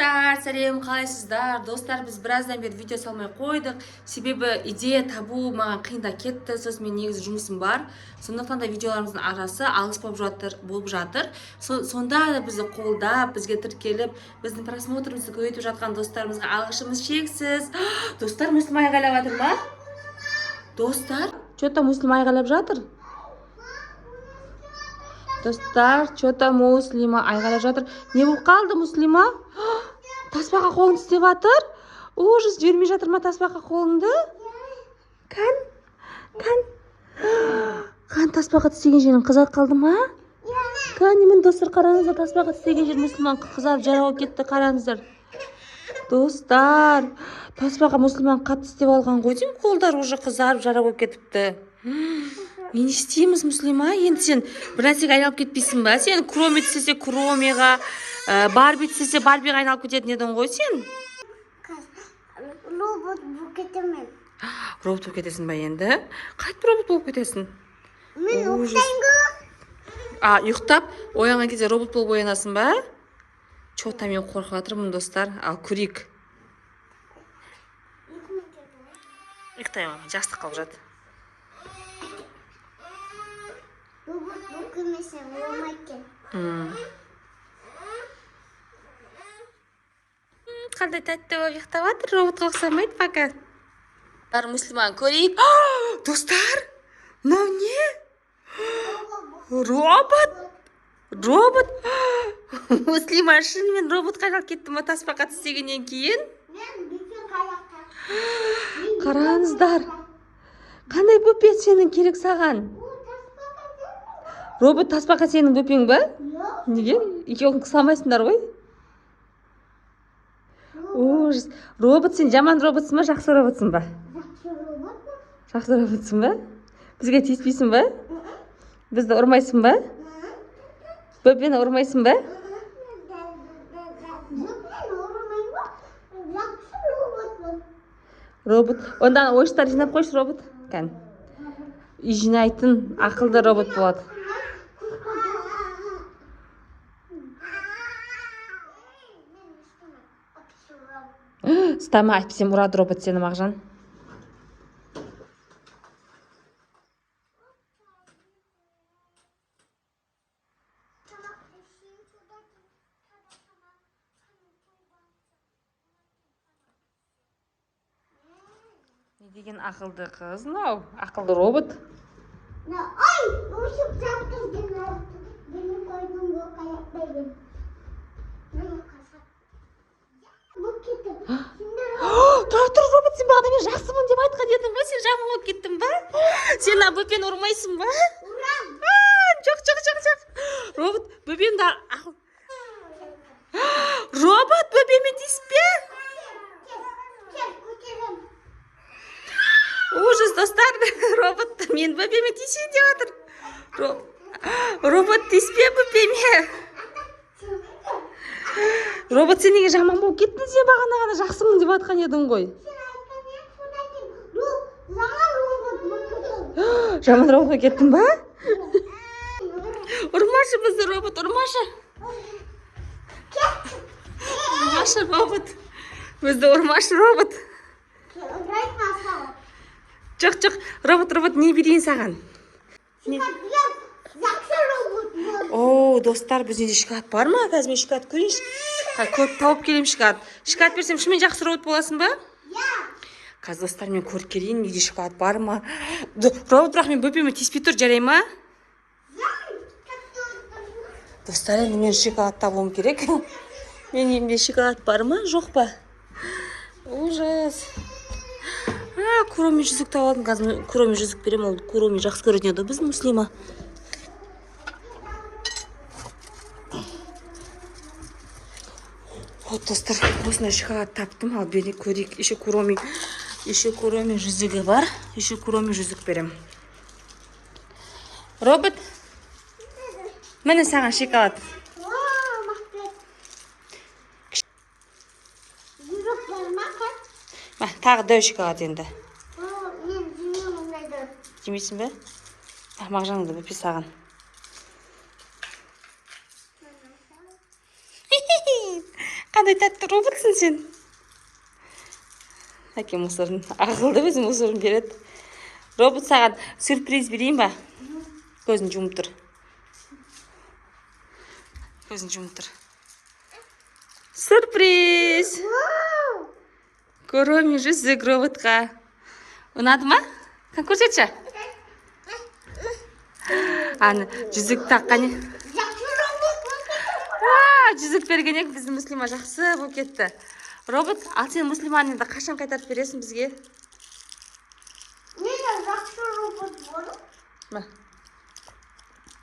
Достар, сәлем, қалайсыздар? Достар, біз біраздан бері видео салмай қойдық. Себебі идея табу маған қиындап кетті. Сосын мен негізі жұмысым бар. Сондықтан да видеоларымыздың арасы алыс болып жатыр. Сонда да бізді қолдап, бізге тіркеліп, біздің просмотрымызды көбейтіп жатқан достарымызға алғысымыз шексіз. Достар, Муслим айғайлап жатыр ма? Достар, что-то Муслим айғайлап жатыр. Достар, что-то Муслима айғайлап жатыр. Не болып қалды Муслима? Таспаға қолын тістеп жатыр. Ужас, жібермей жатыр ма таспаға қолыңды? Қан таспаға тістеген жерің қызарып қалды ма? Немен достар, қараңыздар, таспаға тістеген жер Муслиман қызарып жара болып кетті, қараңыздар. Достар, таспаға Муслиман қатты тістеп алған ғой деймін, қолдар уже қызарып жара болып кетіпті. Не істейміз Муслима? Енді сен бір нәрсеге айналып кетпейсің ба? Сен кроме тістесе кромеға, Барби тістесе Барбиға айналып кететін едің ғой сен? Робот болып кетемін. Робот болып кетесің ба енді? Қайтып робот болып кетесің? Мен ұйықтайын ғой. Ұйықтап, оянған кезде робот болып оянасың ба? Чота мен қорқып жатырмын достар. Ал көрейік. Ұйықтаймын, жастық қалып жат. Робот болып кетмесем, оламайды. Қандай тәтті болып ұйықтап жатыр, роботқа ұқсамайды пока. Муслиман көрейік. Достар, мынау не? Робот. Муслиман шынымен роботқа айналып кетті ма таспаға тістегеннен кейін? Қараңыздар. Қандай бөпе сенің керек саған? Робот таспаға сенің бөпең ба? Неге? Екеуің қысамайсыңдар ғой? Ужас. Робот, сен жаман роботсың ба, жақсы роботсың ба? Жақсы роботсың ба? Бізге тиіспейсің ба? Бізді ұрмайсың ба? Бөпені ұрмайсың ба? Робот. Онда ойыштар жинап қойшы робот. Үй жинайтын ақылды робот болады. Стама айтпасем ұрады робот сені, Мағжан. Не деген ақылды қыз, мынау? Ақылды робот. Ай, ұшып жатыр. Бені қойдың бұл қаяқтайды. Тұр, робот, сен бағана мен жақсымын деп айтқан едің ба? Сен жаман болып кеттің ба? Сен бөпені ұрмайсың ба? Ұрам. Жоқ. Робот, бөпемді Робот, бөпеме тиіспе. Ужас, достар, робот, мен бөпеме тиісейін деп жатыр. Робот, тиіспе бөпеме. Робот, сен неге жаман болып кеттің? Сен бағана ғана жақсымын деп айтқан едің ғой. Жаман робот болып кеттің ба? Ұрмашы бізді робот, ұрмашы. Ұрмашы робот. Бізді ұрмашы робот. Жоқ, робот, не берейін саған? О, достар, бізде шоколад бар ма? Қазір мен шоколад көрейінші. Көріп тауып келем шоколад. Шоколад берсем, шынымен жақсы робот боласың ба? Қазір достар, мен көріп келейін, неде шоколад бар ма? Робот, бірақ мен бөпеме тиіспей тұр, жарай ма? Достар, енді мен шоколад табуым керек. Мен емде шоколад бар ма, жоқ па? Ужас. Куроми жүзік табалдым. Қазір куроми жүзік берем, ол куроми жақсы көретін еді біздің Муслима. Вот, достар, осындай шоколад таптым. Ал бері көрейік. Еще куроми жүзігі бар. Еще куроми жүзік берем. Робот, міне саған шоколад. Тағы дөй шоколад енді. Жемейсің бе? Мағжаныңды бөпе саған. қандай тәтті роботсың сен. Әке мусорын, ақылды біз мусорын береді. Робот саған сюрприз берейін ба? Көзін жұмып тұр. Көзін жұмып тұр. Сюрприз! Коромий жүзік роботқа. Ұнады ма? Қан көрсетші? Аны жүзік таққан. Жүзік берген ек, біздің Муслима жақсы болып кетті. Робот, ал сен Муслиманы енді қашан қайтарып бересің бізге? Неге жақсы робот болды? Ма?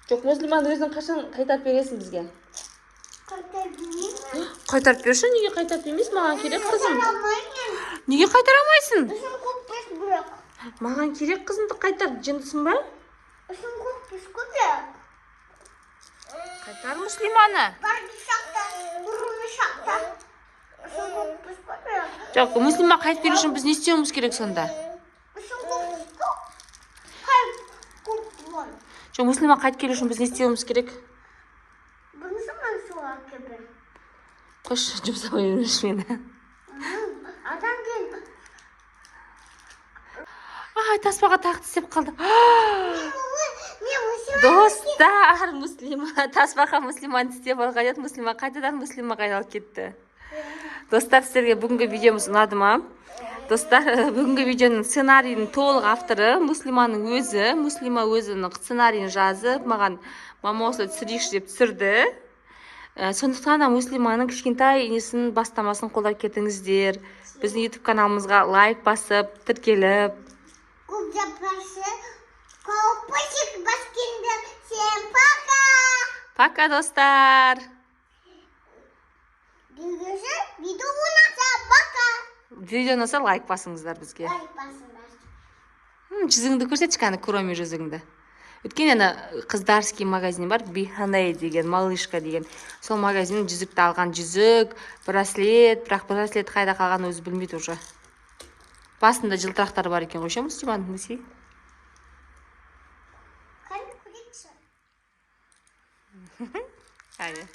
Жоқ, Муслиманы өзің қашан қайтарып бересің бізге? Қайтарып бермеймін. Қайтарып берші, неге қайтарып бермейсің? Маған керек қызым. Қайтара алмаймын. Неге қайтара алмайсың? Үшін көп пеш бірақ. Маған керек қызымды қайтар, жындысың ба? Үшін көп пеш көп. Қайтар Муслиманы. Барги шақта, бұрымы шақта. Үшін көп пеш көп. Жоқ, Муслима қайтып келу үшін біз не істеуіміз керек сонда? Үшін көп пеш көп. Қайып көп бол. Жоқ, Муслима қайтып келу үшін біз не істеуіміз керек? Бұнысы мен суға кебір. Қош, жұмсамай жүрмеш мені. Адам келді. Ай, таспаға тақты істеп қалды. Мен Достар, Муслима, таспаға Муслиманы істеп алған еді. Муслима қайтадан Муслимаға айналып кетті. Достар, сіздерге бүгінгі видеомыз ұнады ма? Достар, бүгінгі видеоның сценарийінің толық авторы Муслиманың өзі. Муслима өзінің сценарийін жазып, маған мама осылай түсірейікші деп түсірді. Сондықтан да Муслиманың кішкентай инесінің бастамасын қолдап кетіңіздер. Біздің YouTube каналымызға лайк басып, тіркеліп. көп жапырасы. Колпачек баскенде. Всем пока. Пока, достар. Видео ұнаса пока. Видео ұнаса лайк басыңыздар бізге. Лайк басыңдар. Жүзіңді көрсетші, кәні Коромий жүзігіңді. Өткен ені қыздарский магазин бар, Биханей деген, малышка деген. Сол магазин жүзікті алған, жүзік, браслет, бірақ браслет қайда қалған өзі білмейді уже. Басында жылтырақтар бар екен, қойшы Муслиманың Муси. Қайда көрейікші? Әне.